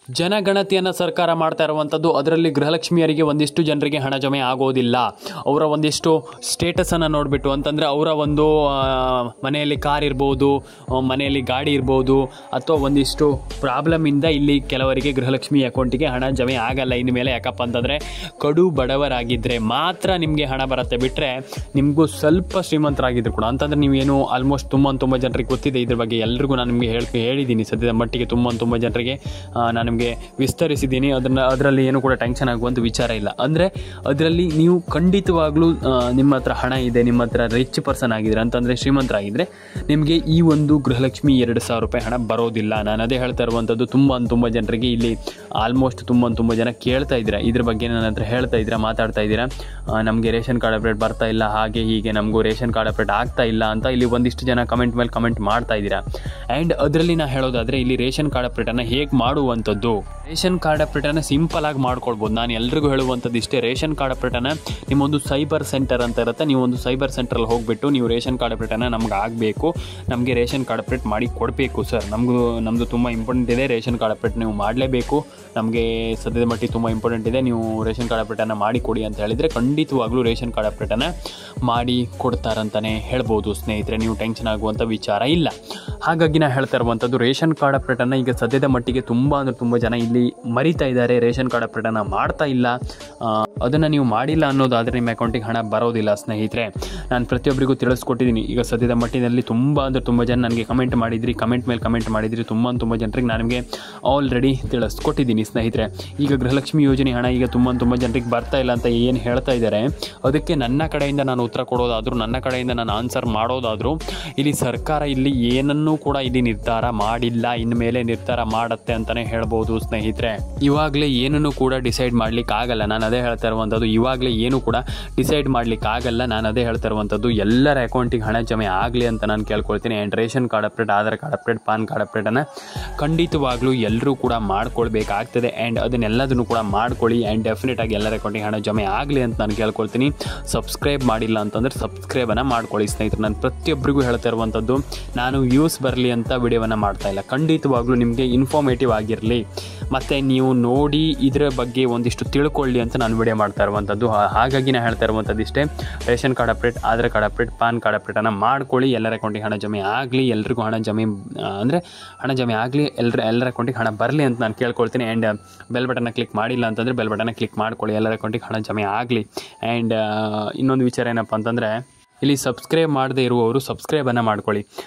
ಜನಗಣತಿಯನ್ನು ಸರ್ಕಾರ ಮಾಡ್ತಾ ಇರುವಂಥದ್ದು, ಅದರಲ್ಲಿ ಗೃಹಲಕ್ಷ್ಮಿಯರಿಗೆ ಒಂದಿಷ್ಟು ಜನರಿಗೆ ಹಣ ಜಮೆ ಆಗೋದಿಲ್ಲ. ಅವರ ಒಂದಿಷ್ಟು ಸ್ಟೇಟಸನ್ನು ನೋಡಿಬಿಟ್ಟು, ಅಂತಂದರೆ ಅವರ ಒಂದು ಮನೆಯಲ್ಲಿ ಕಾರ್ ಇರ್ಬೋದು, ಮನೆಯಲ್ಲಿ ಗಾಡಿ ಇರ್ಬೋದು, ಅಥವಾ ಒಂದಿಷ್ಟು ಪ್ರಾಬ್ಲಮಿಂದ ಇಲ್ಲಿ ಕೆಲವರಿಗೆ ಗೃಹಲಕ್ಷ್ಮಿ ಅಕೌಂಟಿಗೆ ಹಣ ಜಮೆ ಆಗಲ್ಲ ಇನ್ಮೇಲೆ. ಯಾಕಪ್ಪ ಅಂತಂದರೆ ಕಡು ಬಡವರಾಗಿದ್ದರೆ ಮಾತ್ರ ನಿಮಗೆ ಹಣ ಬರುತ್ತೆ, ಬಿಟ್ಟರೆ ನಿಮಗೂ ಸ್ವಲ್ಪ ಶ್ರೀಮಂತರಾಗಿದ್ರು ಕೂಡ, ಅಂತಂದರೆ ನೀವೇನು ಆಲ್ಮೋಸ್ಟ್ ತುಂಬ ಜನರಿಗೆ ಗೊತ್ತಿದೆ ಇದ್ರ ಬಗ್ಗೆ. ಎಲ್ರಿಗೂ ನಾನು ನಿಮಗೆ ಹೇಳಿದ್ದೀನಿ ಸದ್ಯದ ಮಟ್ಟಿಗೆ, ತುಂಬ ಜನರಿಗೆ ನಾನು ನಿಮಗೆ ವಿಸ್ತರಿಸಿದ್ದೀನಿ. ಅದರಲ್ಲಿ ಏನು ಕೂಡ ಟೆನ್ಷನ್ ಆಗುವಂಥ ವಿಚಾರ ಇಲ್ಲ. ಅಂದರೆ ಅದರಲ್ಲಿ ನೀವು ಖಂಡಿತವಾಗ್ಲೂ ನಿಮ್ಮ ಹತ್ರ ಹಣ ಇದೆ, ನಿಮ್ಮ ಹತ್ರ ರಿಚ್ ಪರ್ಸನ್ ಆಗಿದ್ರೆ, ಅಂತಂದರೆ ಶ್ರೀಮಂತರಾಗಿದ್ದರೆ ನಿಮಗೆ ಈ ಒಂದು ಗೃಹಲಕ್ಷ್ಮಿ 2,000 ರೂಪಾಯಿ ಹಣ ಬರೋದಿಲ್ಲ. ನಾನು ಅದೇ ಹೇಳ್ತಾ ಇರುವಂಥದ್ದು. ತುಂಬ ಜನರಿಗೆ ಇಲ್ಲಿ ಆಲ್ಮೋಸ್ಟ್ ತುಂಬ ಜನ ಕೇಳ್ತಾ ಇದ್ದೀರಾ ಇದ್ರ ಬಗ್ಗೆ, ನನ್ನ ಹತ್ರ ಹೇಳ್ತಾ ಇದ್ದೀರಾ, ಮಾತಾಡ್ತಾ ಇದ್ದೀರಾ, ನಮಗೆ ರೇಷನ್ ಕಾರ್ಡ್ ಅಪ್ಡೇಟ್ ಬರ್ತಾ ಇಲ್ಲ, ಹಾಗೆ ಹೀಗೆ ನಮಗೂ ರೇಷನ್ ಕಾರ್ಡ್ ಅಪ್ಡೇಟ್ ಆಗ್ತಾ ಇಲ್ಲ ಅಂತ ಇಲ್ಲಿ ಒಂದಿಷ್ಟು ಜನ ಕಮೆಂಟ್ ಮೇಲೆ ಕಮೆಂಟ್ ಮಾಡ್ತಾ ಇದ್ದೀರಾ. ಆ್ಯಂಡ್ ಅದರಲ್ಲಿ ನಾನು ಹೇಳೋದಾದರೆ, ಇಲ್ಲಿ ರೇಷನ್ ಕಾರ್ಡ್ ಅಪ್ಡೇಟನ್ನು ಹೇಗೆ ಮಾಡುವಂಥದ್ದು, ರೇಷನ್ ಕಾರ್ಡ್ ಅಪ್ಡೇಟನ್ನು ಸಿಂಪಲ್ ಆಗಿ ಮಾಡ್ಕೊಳ್ಬೋದು. ನಾನು ಎಲ್ರಿಗೂ ಹೇಳುವಂಥದ್ದು ಇಷ್ಟೇ, ರೇಷನ್ ಕಾರ್ಡ್ ಅಪ್ಡೇಟನ್ನು ನಿಮ್ಮೊಂದು ಸೈಬರ್ ಸೆಂಟರ್ ಅಂತ ಇರುತ್ತೆ, ನೀವು ಒಂದು ಸೈಬರ್ ಸೆಂಟ್ರಲ್ಲಿ ಹೋಗಿಬಿಟ್ಟು ನೀವು ರೇಷನ್ ಕಾರ್ಡ್ ಅಪ್ಡೇಟನ್ನು ನಮ್ಗೆ ಆಗಬೇಕು, ನಮಗೆ ರೇಷನ್ ಕಾರ್ಡ್ ಅಪ್ಡೇಟ್ ಮಾಡಿ ಕೊಡಬೇಕು ಸರ್, ನಮ್ಮದು ತುಂಬ ಇಂಪಾರ್ಟೆಂಟ್ ಇದೆ, ರೇಷನ್ ಕಾರ್ಡ್ ಅಪ್ಡೇಟ್ ನೀವು ಮಾಡಲೇಬೇಕು, ನಮಗೆ ಸದ್ಯದ ಮಟ್ಟಿಗೆ ತುಂಬ ಇಂಪಾರ್ಟೆಂಟ್ ಇದೆ, ನೀವು ರೇಷನ್ ಕಾರ್ಡ್ ಅಪ್ಡೇಟನ್ನು ಮಾಡಿ ಕೊಡಿ ಅಂತ ಹೇಳಿದರೆ ಖಂಡಿತವಾಗ್ಲೂ ರೇಷನ್ ಕಾರ್ಡ್ ಅಪ್ಡೇಟನ್ನು ಮಾಡಿ ಕೊಡ್ತಾರಂತಲೇ ಹೇಳ್ಬೋದು ಸ್ನೇಹಿತರೆ. ನೀವು ಟೆನ್ಷನ್ ಆಗುವಂಥ ವಿಚಾರ ಇಲ್ಲ. ಹಾಗಾಗಿ ನಾನು ಹೇಳ್ತಾ ಇರುವಂಥದ್ದು, ರೇಷನ್ ಕಾರ್ಡ್ ಅಪ್ಡೇಟನ್ನು ಈಗ ಸದ್ಯದ ಮಟ್ಟಿಗೆ ತುಂಬ ಜನ ಇಲ್ಲಿ ಮರಿತಾ ಇದ್ದಾರೆ, ರೇಷನ್ ಕಾರ್ಡ್ ಅಪ್ಡೇಟನ್ನು ಮಾಡ್ತಾ ಇಲ್ಲ. ಅದನ್ನು ನೀವು ಮಾಡಿಲ್ಲ ಅನ್ನೋದಾದರೆ ನಿಮ್ಮ ಅಕೌಂಟಿಗೆ ಹಣ ಬರೋದಿಲ್ಲ ಸ್ನೇಹಿತರೆ. ನಾನು ಪ್ರತಿಯೊಬ್ಬರಿಗೂ ತಿಳಿಸ್ಕೊಟ್ಟಿದ್ದೀನಿ. ಈಗ ಸದ್ಯದ ಮಟ್ಟಿನಲ್ಲಿ ತುಂಬ ಜನ ನನಗೆ ಕಮೆಂಟ್ ಮಾಡಿದ್ರಿ, ಕಮೆಂಟ್ ಮೇಲೆ ಕಮೆಂಟ್ ಮಾಡಿದ್ರಿ, ತುಂಬ ಜನರಿಗೆ ನಾನು ನಿಮಗೆ ಆಲ್ರೆಡಿ ತಿಳಿಸ್ಕೊಟ್ಟಿದ್ದೀನಿ ಸ್ನೇಹಿತರೆ. ಈಗ ಗೃಹಲಕ್ಷ್ಮಿ ಯೋಜನೆ ಹಣ ಈಗ ತುಂಬ ಜನರಿಗೆ ಬರ್ತಾ ಇಲ್ಲ ಅಂತ ಏನು ಹೇಳ್ತಾ ಇದ್ದಾರೆ, ಅದಕ್ಕೆ ನನ್ನ ಕಡೆಯಿಂದ ನಾನು ಉತ್ತರ ಕೊಡೋದಾದರೂ, ನನ್ನ ಕಡೆಯಿಂದ ನಾನು ಆನ್ಸರ್ ಮಾಡೋದಾದರೂ, ಇಲ್ಲಿ ಸರ್ಕಾರ ಇಲ್ಲಿ ಏನನ್ನೂ ಕೂಡ ಇಲ್ಲಿ ನಿರ್ಧಾರ ಮಾಡಿಲ್ಲ, ಇನ್ಮೇಲೆ ನಿರ್ಧಾರ ಮಾಡುತ್ತೆ ಅಂತಲೇ ಹೇಳ್ಬೋದು ಸ್ನೇಹಿತರೆ. ಇವಾಗಲೇ ಏನನ್ನು ಕೂಡ ಡಿಸೈಡ್ ಮಾಡ್ಲಿಕ್ಕೆ ಆಗಲ್ಲ. ನಾನು ಅದೇ ಹೇಳ್ತಾ ಇರುವಂಥದ್ದು, ಇವಾಗಲೇ ಏನು ಕೂಡ ಡಿಸೈಡ್ ಮಾಡ್ಲಿಕ್ಕೆ ಆಗಲ್ಲ. ನಾನು ಅದೇ ಹೇಳ್ತಾ ಇರುವಂಥದ್ದು, ಎಲ್ಲರ ಅಕೌಂಟಿಗೆ ಹಣ ಜಮೆ ಆಗಲಿ ಅಂತ ನಾನು ಕೇಳ್ಕೊಳ್ತೀನಿ. And ration card update, Aadhaar card update, PAN card ಅಪ್ಡೇಟನ್ನು ಖಂಡಿತವಾಗ್ಲೂ ಎಲ್ಲರೂ ಕೂಡ ಮಾಡ್ಕೊಳ್ಬೇಕಾಗ್ತದೆ. ಆ್ಯಂಡ್ ಅದನ್ನೆಲ್ಲದನ್ನು ಕೂಡ ಮಾಡ್ಕೊಳ್ಳಿ. ಆ್ಯಂಡ್ ಡೆಫಿನೆಟಾಗಿ ಎಲ್ಲರ ಅಕೌಂಟಿಗೆ ಹಣ ಜಮೆ ಆಗಲಿ ಅಂತ ನಾನು ಕೇಳ್ಕೊಳ್ತೀನಿ. ಸಬ್ಸ್ಕ್ರೈಬ್ ಮಾಡಿಲ್ಲ ಅಂತಂದರೆ ಸಬ್ಸ್ಕ್ರೈಬನ್ನು ಮಾಡ್ಕೊಳ್ಳಿ ಸ್ನೇಹಿತರೆ. ನಾನು ಪ್ರತಿಯೊಬ್ಬರಿಗೂ ಹೇಳ್ತಾ ಇರುವಂಥದ್ದು, ನಾನು ವ್ಯೂಸ್ ಬರಲಿ ಅಂತ ವಿಡಿಯೋವನ್ನು ಮಾಡ್ತಾ ಇಲ್ಲ, ಖಂಡಿತವಾಗ್ಲೂ ನಿಮಗೆ ಇನ್ಫಾರ್ಮೇಟಿವ್ ಆಗಿರಲಿ, ಮತ್ತು ನೀವು ನೋಡಿ ಇದರ ಬಗ್ಗೆ ಒಂದಿಷ್ಟು ತಿಳ್ಕೊಳ್ಳಿ ಅಂತ ನಾನು ವಿಡಿಯೋ ಮಾಡ್ತಾ ಇರುವಂಥದ್ದು. ಹಾಗಾಗಿ ನಾನು ಹೇಳ್ತಾ ಇರುವಂಥದ್ದು ಇಷ್ಟೇ, ration card update, Aadhaar card update, PAN card ಅಪ್ಡೇಟನ್ನು ಮಾಡ್ಕೊಳ್ಳಿ. ಎಲ್ಲರ ಅಕೌಂಟಿಗೆ ಹಣ ಜಮೆ ಆಗಲಿ, ಎಲ್ರಿಗೂ ಹಣ ಜಮೆ ಆಗಲಿ, ಎಲ್ಲರ ಅಕೌಂಟಿಗೆ ಹಣ ಬರಲಿ ಅಂತ ನಾನು ಕೇಳ್ಕೊಳ್ತೀನಿ. ಆ್ಯಂಡ್ ಬೆಲ್ ಬಟನ್ನ ಕ್ಲಿಕ್ ಮಾಡಿಲ್ಲ ಅಂತಂದರೆ ಬೆಲ್ ಬಟನ್ನ ಕ್ಲಿಕ್ ಮಾಡ್ಕೊಳ್ಳಿ, ಎಲ್ಲರ ಅಕೌಂಟಿಗೆ ಹಣ ಜಮೆ ಆಗಲಿ. ಆ್ಯಂಡ್ ಇನ್ನೊಂದು ವಿಚಾರ ಏನಪ್ಪ ಅಂತಂದರೆ, ಇಲ್ಲಿ ಸಬ್ಸ್ಕ್ರೈಬ್ ಮಾಡದೇ ಇರುವವರು ಸಬ್ಸ್ಕ್ರೈಬನ್ನು ಮಾಡ್ಕೊಳ್ಳಿ.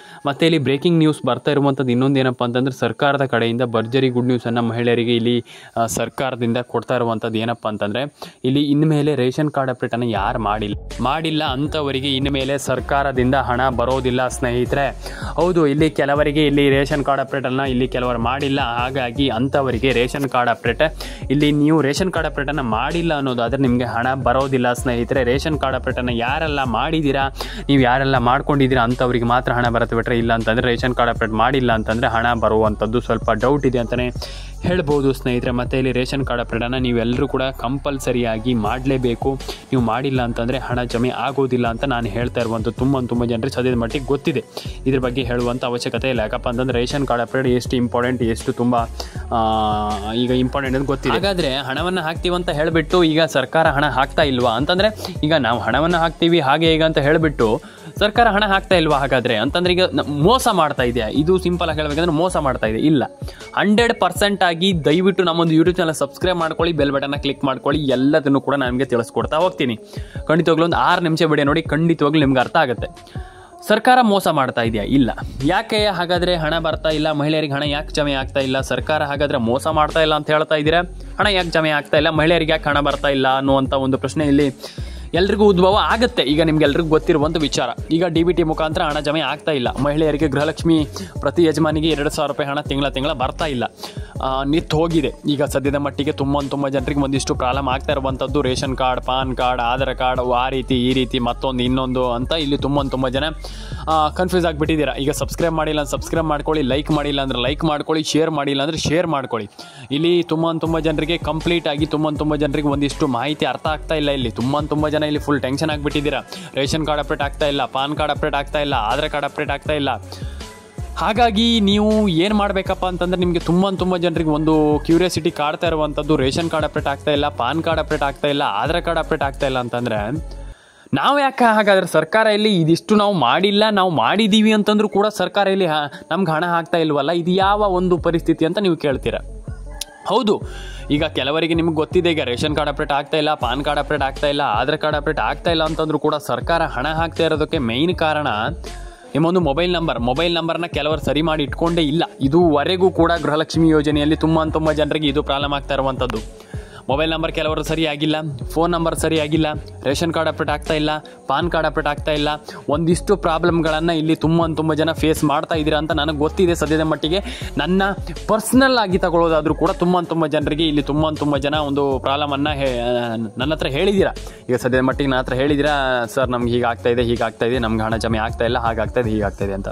ಮತ್ತು ಇಲ್ಲಿ ಬ್ರೇಕಿಂಗ್ ನ್ಯೂಸ್ ಬರ್ತಾ ಇರುವಂಥದ್ದು ಇನ್ನೊಂದು ಏನಪ್ಪ ಅಂತಂದರೆ, ಸರ್ಕಾರದ ಕಡೆಯಿಂದ ಭರ್ಜರಿ ಗುಡ್ ನ್ಯೂಸನ್ನು ಮಹಿಳೆಯರಿಗೆ ಇಲ್ಲಿ ಸರ್ಕಾರದಿಂದ ಕೊಡ್ತಾ ಇರುವಂಥದ್ದು ಏನಪ್ಪ ಅಂತಂದರೆ, ಇಲ್ಲಿ ಇನ್ಮೇಲೆ ರೇಷನ್ ಕಾರ್ಡ್ ಅಪ್ಡೇಟನ್ನು ಯಾರು ಮಾಡಿಲ್ಲ ಅಂಥವರಿಗೆ ಇನ್ಮೇಲೆ ಸರ್ಕಾರದಿಂದ ಹಣ ಬರೋದಿಲ್ಲ ಸ್ನೇಹಿತರೆ. ಹೌದು, ಇಲ್ಲಿ ಕೆಲವರಿಗೆ ಇಲ್ಲಿ ರೇಷನ್ ಕಾರ್ಡ್ ಅಪ್ಡೇಟನ್ನು ಇಲ್ಲಿ ಕೆಲವರು ಮಾಡಿಲ್ಲ, ಹಾಗಾಗಿ ಅಂಥವರಿಗೆ ರೇಷನ್ ಕಾರ್ಡ್ ಅಪ್ಡೇಟ್, ಇಲ್ಲಿ ನೀವು ರೇಷನ್ ಕಾರ್ಡ್ ಅಪ್ಡೇಟನ್ನು ಮಾಡಿಲ್ಲ ಅನ್ನೋದಾದರೆ ನಿಮಗೆ ಹಣ ಬರೋದಿಲ್ಲ ಸ್ನೇಹಿತರೆ. ರೇಷನ್ ಕಾರ್ಡ್ ಅಪ್ಡೇಟನ್ನು ಯಾರೆಲ್ಲ ಮಾಡಿದ್ದೀರಾ, ನೀವು ಯಾರೆಲ್ಲ ಮಾಡ್ಕೊಂಡಿದ್ದೀರಾ ಅಂಥವ್ರಿಗೆ ಮಾತ್ರ ಹಣ ಬರುತ್ತೆ, ಬಿಟ್ಟರೆ ಇಲ್ಲ ಅಂತಂದರೆ ರೇಷನ್ ಕಾರ್ಡ್ ಅಪ್ಡೇಟ್ ಮಾಡಿಲ್ಲ ಅಂತಂದರೆ ಹಣ ಬರುವಂಥದ್ದು ಸ್ವಲ್ಪ ಡೌಟ್ ಇದೆ ಅಂತಲೇ ಹೇಳ್ಬೋದು ಸ್ನೇಹಿತರೆ. ಮತ್ತು ಇಲ್ಲಿ ರೇಷನ್ ಕಾರ್ಡ್ ಅಪ್ಡೇಟನ್ನು ನೀವೆಲ್ಲರೂ ಕೂಡ ಕಂಪಲ್ಸರಿಯಾಗಿ ಮಾಡಲೇಬೇಕು. ನೀವು ಮಾಡಿಲ್ಲ ಅಂತಂದರೆ ಹಣ ಜಮೆ ಆಗೋದಿಲ್ಲ ಅಂತ ನಾನು ಹೇಳ್ತಾ ಇರುವಂಥದ್ದು. ತುಂಬ ಜನರಿಗೆ ಸದ್ಯದ ಮಟ್ಟಿಗೆ ಗೊತ್ತಿದೆ, ಇದ್ರ ಬಗ್ಗೆ ಹೇಳುವಂಥ ಅವಶ್ಯಕತೆ ಇಲ್ಲ. ಯಾಕಪ್ಪ ಅಂತಂದರೆ ರೇಷನ್ ಕಾರ್ಡ್ ಅಪ್ಡೇಟ್ ಎಷ್ಟು ಇಂಪಾರ್ಟೆಂಟ್, ಎಷ್ಟು ತುಂಬ ಈಗ ಇಂಪಾರ್ಟೆಂಟ್ ಅಂತ ಗೊತ್ತಿದೆ. ಹಾಗಾದರೆ ಹಣವನ್ನು ಹಾಕ್ತೀವಂತ ಹೇಳಿಬಿಟ್ಟು ಈಗ ಸರ್ಕಾರ ಹಣ ಹಾಕ್ತಾ ಇಲ್ವಾ ಅಂತಂದರೆ, ಈಗ ನಾವು ಹಣವನ್ನು ಹಾಕ್ತೀವಿ ಹಾಗೆ ಈಗ ಅಂತ ಹೇಳಿಬಿಟ್ಟು ಸರ್ಕಾರ ಹಣ ಹಾಕ್ತಾ ಇಲ್ವಾ ಹಾಗಾದರೆ ಅಂತಂದರೆ ಈಗ ಮೋಸ ಮಾಡ್ತಾ ಇದೆಯಾ? ಇದು ಸಿಂಪಲ್ ಆಗಿ ಹೇಳಬೇಕಂದ್ರೆ ಮೋಸ ಮಾಡ್ತಾ ಇದೆ. ಇಲ್ಲ, 100% ಆಗಿ ದಯವಿಟ್ಟು ನಮ್ಮೊಂದು ಯೂಟ್ಯೂಬ್ ಚಾನಲ್ ಸಬ್ಸ್ಕ್ರೈಬ್ ಮಾಡ್ಕೊಳ್ಳಿ, ಬೆಲ್ ಬಟನ್ನ ಕ್ಲಿಕ್ ಮಾಡ್ಕೊಳ್ಳಿ, ಎಲ್ಲದನ್ನು ಕೂಡ ನಾನು ನಿಮಗೆ ತಿಳಿಸ್ಕೊಡ್ತಾ ಹೋಗ್ತೀನಿ. ಖಂಡಿತವಾಗ್ಲೂ ಒಂದು 6 ನಿಮಿಷ ವಿಡಿಯೋ ನೋಡಿ, ಖಂಡಿತವಾಗ್ಲೂ ನಿಮ್ಗೆ ಅರ್ಥ ಆಗುತ್ತೆ. ಸರ್ಕಾರ ಮೋಸ ಮಾಡ್ತಾ ಇದೆಯಾ? ಇಲ್ಲ. ಯಾಕೆ ಹಾಗಾದರೆ ಹಣ ಬರ್ತಾ ಇಲ್ಲ, ಮಹಿಳೆಯರಿಗೆ ಹಣ ಯಾಕೆ ಜಮೆ ಆಗ್ತಾ ಇಲ್ಲ? ಸರ್ಕಾರ ಹಾಗಾದರೆ ಮೋಸ ಮಾಡ್ತಾ ಇಲ್ಲ ಅಂತ ಹೇಳ್ತಾ ಇದ್ದೀರಾ, ಹಣ ಯಾಕೆ ಜಮೆ ಆಗ್ತಾ ಇಲ್ಲ, ಮಹಿಳೆಯರಿಗೆ ಯಾಕೆ ಹಣ ಬರ್ತಾ ಇಲ್ಲ ಅನ್ನುವಂಥ ಒಂದು ಪ್ರಶ್ನೆ ಇಲ್ಲಿ ಎಲ್ರಿಗೂ ಉದ್ಭವ ಆಗುತ್ತೆ. ಈಗ ನಿಮ್ಗೆಲ್ರಿಗೂ ಗೊತ್ತಿರುವಂಥ ವಿಚಾರ, ಈಗ DBT ಮುಖಾಂತರ ಹಣ ಜಮೆ ಆಗ್ತಾ ಇಲ್ಲ, ಮಹಿಳೆಯರಿಗೆ ಗೃಹಲಕ್ಷ್ಮಿ ಪ್ರತಿ ಯಜಮಾನಿಗೆ 2,000 ರೂಪಾಯಿ ಹಣ ತಿಂಗಳ ಬರ್ತಾ ಇಲ್ಲ, ನಿಂತು ಹೋಗಿದೆ. ಈಗ ಸದ್ಯದ ಮಟ್ಟಿಗೆ ತುಂಬ ಜನರಿಗೆ ಒಂದಿಷ್ಟು ಪ್ರಾಬ್ಲಮ್ ಆಗ್ತಾ ಇರುವಂಥದ್ದು, ration card, PAN card, Aadhaar card, ಆ ರೀತಿ ಈ ರೀತಿ ಮತ್ತೊಂದು ಇನ್ನೊಂದು ಅಂತ ಇಲ್ಲಿ ತುಂಬ ಜನ ಕನ್ಫ್ಯೂಸ್ ಆಗಿಬಿಟ್ಟಿದ್ದೀರಾ. ಈಗ ಸಬ್ಸ್ಕ್ರೈಬ್ ಮಾಡಿಲ್ಲ ಅಂದ್ರೆ ಸಬ್ಸ್ಕ್ರೈಬ್ ಮಾಡ್ಕೊಳ್ಳಿ, ಲೈಕ್ ಮಾಡಿಲ್ಲ ಅಂದರೆ ಲೈಕ್ ಮಾಡ್ಕೊಳ್ಳಿ, ಶೇರ್ ಮಾಡಿಲ್ಲ ಅಂದರೆ ಶೇರ್ ಮಾಡ್ಕೊಳ್ಳಿ. ಇಲ್ಲಿ ತುಂಬ ಜನರಿಗೆ ಕಂಪ್ಲೀಟ್ ಆಗಿ ತುಂಬ ಜನರಿಗೆ ಒಂದಿಷ್ಟು ಮಾಹಿತಿ ಅರ್ಥ ಆಗ್ತಾ ಇಲ್ಲ. ಇಲ್ಲಿ ತುಂಬ ಜನ ಇಲ್ಲಿ ಫುಲ್ ಟೆನ್ಷನ್ ಆಗಿಬಿಟ್ಟಿದ್ದೀರಾ. ರೇಷನ್ ಕಾರ್ಡ್ ಅಪ್ಡೇಟ್ ಆಗ್ತಾ ಇಲ್ಲ, ಪಾನ್ ಕಾರ್ಡ್ ಅಪ್ಡೇಟ್ ಆಗ್ತಾ ಇಲ್ಲ, ಆಧಾರ್ ಕಾರ್ಡ್ ಅಪ್ಡೇಟ್ ಆಗ್ತಾ ಇಲ್ಲ. ಹಾಗಾಗಿ ನೀವು ಏನು ಮಾಡಬೇಕಪ್ಪ ಅಂತಂದರೆ ನಿಮಗೆ ತುಂಬ ಜನರಿಗೆ ಒಂದು ಕ್ಯೂರಿಯಾಸಿಟಿ ಕಾಡ್ತಾ ಇರುವಂಥದ್ದು, ರೇಷನ್ ಕಾರ್ಡ್ ಅಪ್ಡೇಟ್ ಆಗ್ತಾ ಇಲ್ಲ, ಪಾನ್ ಕಾರ್ಡ್ ಅಪ್ಡೇಟ್ ಆಗ್ತಾ ಇಲ್ಲ, ಆಧಾರ್ ಕಾರ್ಡ್ ಅಪ್ಡೇಟ್ ಆಗ್ತಾ ಇಲ್ಲ ಅಂತಂದರೆ ನಾವು ಯಾಕೆ ಹಾಗಾದರೆ ಸರ್ಕಾರ ಇಲ್ಲಿ ಇದಿಷ್ಟು ನಾವು ಮಾಡಿಲ್ಲ, ನಾವು ಮಾಡಿದ್ದೀವಿ ಅಂತಂದ್ರೂ ಕೂಡ ಸರ್ಕಾರ ಇಲ್ಲಿ ನಮ್ಗೆ ಹಣ ಹಾಕ್ತಾ ಇಲ್ವಲ್ಲ, ಇದು ಯಾವ ಒಂದು ಪರಿಸ್ಥಿತಿ ಅಂತ ನೀವು ಕೇಳ್ತೀರ. ಹೌದು, ಈಗ ಕೆಲವರಿಗೆ ನಿಮ್ಗೆ ಗೊತ್ತಿದೆ, ಈಗ ರೇಷನ್ ಕಾರ್ಡ್ ಅಪ್ಡೇಟ್ ಆಗ್ತಾ ಇಲ್ಲ, ಪಾನ್ ಕಾರ್ಡ್ ಅಪ್ಡೇಟ್ ಆಗ್ತಾ ಇಲ್ಲ, ಆಧಾರ್ ಕಾರ್ಡ್ ಅಪ್ಡೇಟ್ ಆಗ್ತಾ ಇಲ್ಲ ಅಂತಂದ್ರೂ ಕೂಡ ಸರ್ಕಾರ ಹಣ ಹಾಕ್ತಾ ಇರೋದಕ್ಕೆ ಮೇಯ್ನ್ ಕಾರಣ ನಿಮ್ಮೊಂದು ಮೊಬೈಲ್ ನಂಬರ್ನ ಕೆಲವರು ಸರಿ ಮಾಡಿ ಇಟ್ಕೊಂಡೇ ಇಲ್ಲ. ಇದುವರೆಗೂ ಕೂಡ ಗೃಹಲಕ್ಷ್ಮಿ ಯೋಜನೆಯಲ್ಲಿ ತುಂಬ ಜನರಿಗೆ ಇದು ಪ್ರಾಬ್ಲಮ್ ಆಗ್ತಾ ಇರುವಂಥದ್ದು. ಮೊಬೈಲ್ ನಂಬರ್ ಕೆಲವರು ಸರಿಯಾಗಿಲ್ಲ, ಫೋನ್ ನಂಬರ್ ಸರಿಯಾಗಿಲ್ಲ, ರೇಷನ್ ಕಾರ್ಡ್ ಅಪ್ಡೇಟ್ ಆಗ್ತಾ ಇಲ್ಲ, ಪಾನ್ ಕಾರ್ಡ್ ಅಪ್ಡೇಟ್ ಆಗ್ತಾ ಇಲ್ಲ, ಒಂದಿಷ್ಟು ಪ್ರಾಬ್ಲಮ್ಗಳನ್ನು ಇಲ್ಲಿ ತುಂಬ ಜನ ಫೇಸ್ ಮಾಡ್ತಾ ಇದ್ದೀರಾ ಅಂತ ನನಗೆ ಗೊತ್ತಿದೆ. ಸದ್ಯದ ಮಟ್ಟಿಗೆ ನನ್ನ ಪರ್ಸ್ನಲ್ ಆಗಿ ತಗೊಳ್ಳೋದಾದರೂ ಕೂಡ ತುಂಬ ಜನರಿಗೆ ಇಲ್ಲಿ ತುಂಬ ಜನ ಒಂದು ಪ್ರಾಬ್ಲಮನ್ನು ನನ್ನ ಹತ್ರ ಹೇಳಿದ್ದೀರಾ. ಈಗ ಸದ್ಯದ ಮಟ್ಟಿಗೆ ನನ್ನ ಹತ್ರ ಹೇಳಿದ್ದೀರಾ, ಸರ್ ನಮ್ಗೆ ಹೀಗಾಗ್ತಾ ಇದೆ, ನಮ್ಗೆ ಹಣ ಜಮೆ ಆಗ್ತಾ ಇಲ್ಲ, ಹಾಗಾಗ್ತಾಯಿದೆ ಹೀಗಾಗ್ತಾಯಿದೆ ಅಂತ.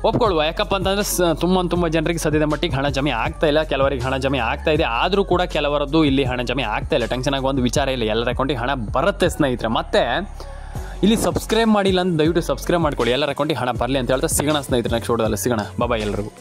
ಒಪ್ಕೊಳ್ಳುವ, ಯಾಕಪ್ಪ ಅಂತಂದರೆ ತುಂಬ ಜನರಿಗೆ ಸದ್ಯದ ಮಟ್ಟಿಗೆ ಹಣ ಜಮೆ ಆಗ್ತಾ ಇಲ್ಲ, ಕೆಲವರಿಗೆ ಹಣ ಜಮೆ ಆಗ್ತಾ ಇದೆ, ಆದರೂ ಕೂಡ ಕೆಲವರದ್ದು ಇಲ್ಲಿ ಹಣ ಜಮೆ ಆಗ್ತಾ ಇಲ್ಲ. ಟೆನ್ಷನ್ ಆಗೋ ಒಂದು ವಿಚಾರ ಇಲ್ಲ, ಎಲ್ಲರ ಅಕೌಂಟಿಗೆ ಹಣ ಬರುತ್ತೆ ಸ್ನೇಹಿತರೆ. ಮತ್ತೆ ಇಲ್ಲಿ ಸಬ್ಸ್ಕ್ರೈಬ್ ಮಾಡಿಲ್ಲ ಅಂತ ದಯವಿಟ್ಟು ಸಬ್ಸ್ಕ್ರೈಬ್ ಮಾಡ್ಕೊಳ್ಳಿ, ಎಲ್ಲರ ಅಕೌಂಟಿಗೆ ಹಣ ಬರಲಿ ಅಂತ ಹೇಳ್ತಾ ಸಿಗೋಣ ಸ್ನೇಹಿತರೆ. ನೆಕ್ಸ್ಟ್ ವಿಡಿಯೋದಲ್ಲಿ ಸಿಗೋಣ. ಬಾಯ್ ಎಲ್ಲರಿಗೂ.